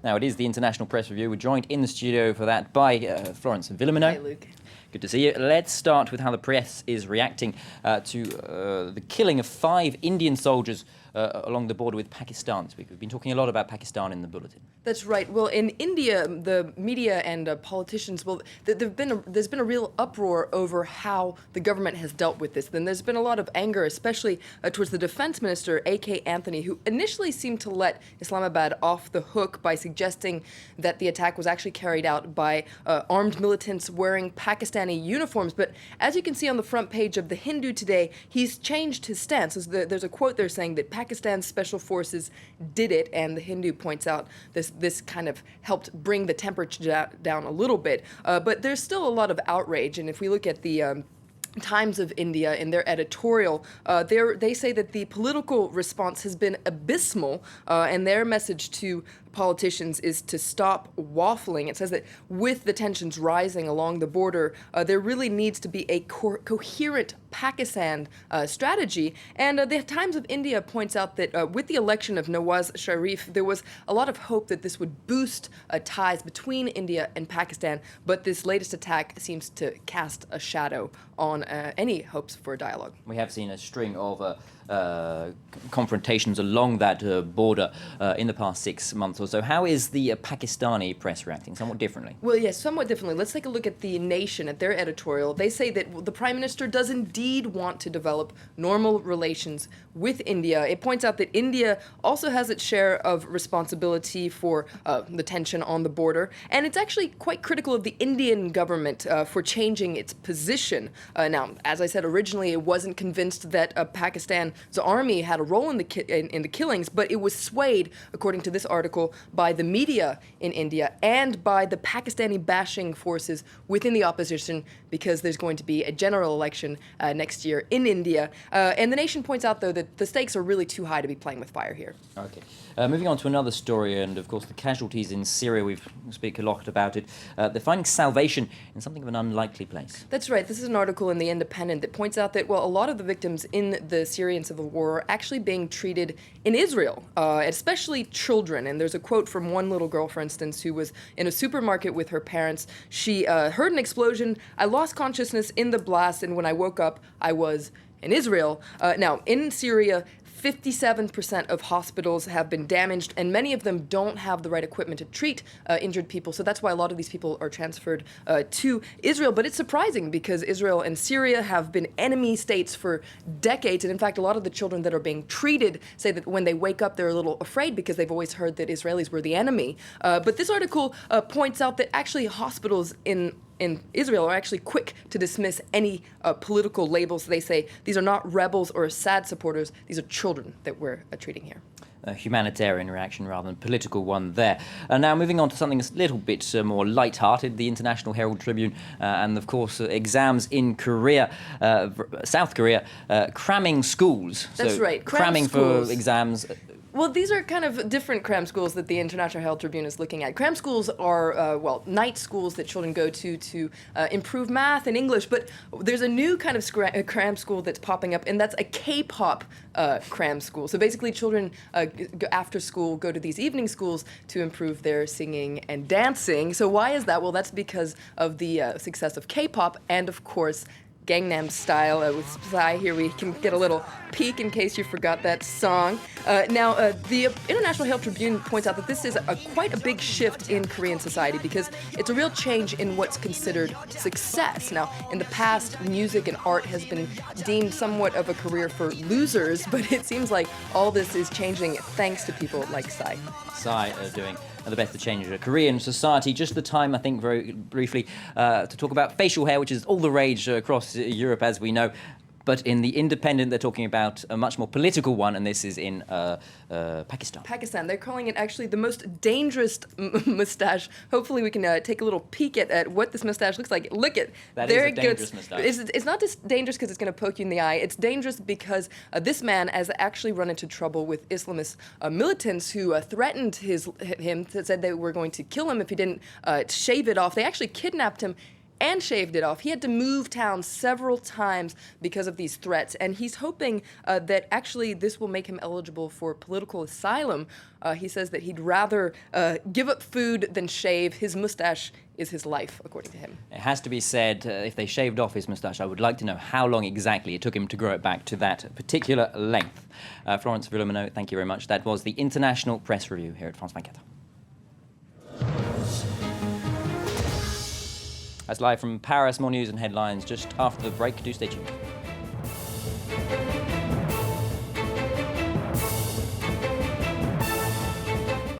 Now, it is the International Press Review. We're joined in the studio for that by Florence Villamino. Hi, Luke. Good to see you. Let's start with how the press is reacting to the killing of 5 Indian soldiers along the border with Pakistan. We've been talking a lot about Pakistan in the bulletin. That's right. Well, in India, the media and politicians, there's been a real uproar over how the government has dealt with this. Then there's been a lot of anger, especially towards the defense minister, A.K. Anthony, who initially seemed to let Islamabad off the hook by suggesting that the attack was actually carried out by armed militants wearing Pakistani uniforms. But as you can see on the front page of The Hindu today, he's changed his stance. There's a quote there saying that Pakistan's special forces did it, and The Hindu points out this kind of helped bring the temperature down a little bit. But there's still a lot of outrage, and if we look at the Times of India in their editorial, they say that the political response has been abysmal, and their message to politicians is to stop waffling. It says that with the tensions rising along the border, there really needs to be a coherent Pakistan strategy. And the Times of India points out that with the election of Nawaz Sharif, there was a lot of hope that this would boost ties between India and Pakistan, but this latest attack seems to cast a shadow on any hopes for a dialogue. We have seen a string of confrontations along that border in the past 6 months or so. How is the Pakistani press reacting? Somewhat differently. Well, yes, somewhat differently. Let's take a look at The Nation, at their editorial. They say that the Prime Minister does indeed want to develop normal relations with India. It points out that India also has its share of responsibility for the tension on the border, and it's actually quite critical of the Indian government for changing its position. Now, as I said originally, it wasn't convinced that Pakistan's army had a role in the killings, but it was swayed, according to this article, by the media in India and by the Pakistani bashing forces within the opposition, because there's going to be a general election next year in India. And The Nation points out, though, that the stakes are really too high to be playing with fire here. Okay. Moving on to another story, and of course the casualties in Syria. We speak a lot about it. They're finding salvation in something of an unlikely place. That's right. This is an article in The Independent that points out that, well, a lot of the victims in the Syrian civil war are actually being treated in Israel, especially children. And there's a quote from one little girl, for instance, who was in a supermarket with her parents. She heard an explosion. I lost consciousness in the blast, and when I woke up, I was in Israel. Now, in Syria, 57% of hospitals have been damaged, and many of them don't have the right equipment to treat injured people. So that's why a lot of these people are transferred to Israel. But it's surprising, because Israel and Syria have been enemy states for decades. And in fact, a lot of the children that are being treated say that when they wake up, they're a little afraid because they've always heard that Israelis were the enemy. But this article points out that actually hospitals in Israel are actually quick to dismiss any political labels. They say these are not rebels or Assad supporters. These are children that we're treating here. A humanitarian reaction rather than a political one there. Now moving on to something a little bit more light-hearted, the International Herald Tribune, and of course exams in Korea, South Korea, cramming schools. That's right. Cramming for exams. Well, these are kind of different cram schools that the International Herald Tribune is looking at. Cram schools are, night schools that children go to improve math and English, but there's a new kind of cram school that's popping up, and that's a K-pop cram school. So basically children after school go to these evening schools to improve their singing and dancing. So why is that? Well, that's because of the success of K-pop and, of course, Gangnam Style with Psy. Here we can get a little peek in case you forgot that song. Now, the International Herald Tribune points out that this is quite a big shift in Korean society, because it's a real change in what's considered success. Now, in the past, music and art has been deemed somewhat of a career for losers, but it seems like all this is changing thanks to people like Psy. Psy are doing the best to change Korean society. Just the time, I think, very briefly, to talk about facial hair, which is all the rage across Europe, as we know. But in The Independent, they're talking about a much more political one, and this is in Pakistan. Pakistan. They're calling it actually the most dangerous mustache. Hopefully we can take a little peek at what this mustache looks like. Look at that. There is a dangerous mustache. It's not just dangerous because it's going to poke you in the eye. It's dangerous because this man has actually run into trouble with Islamist militants who threatened him, said they were going to kill him if he didn't shave it off. They actually kidnapped him and shaved it off. He had to move town several times because of these threats, and he's hoping that actually this will make him eligible for political asylum. He says that he'd rather give up food than shave. His mustache is his life, according to him. It has to be said, if they shaved off his moustache, I would like to know how long exactly it took him to grow it back to that particular length. Florence Villomeno, thank you very much. That was the International Press Review here at France 24. That's live from Paris. More news and headlines just after the break. Do stay tuned.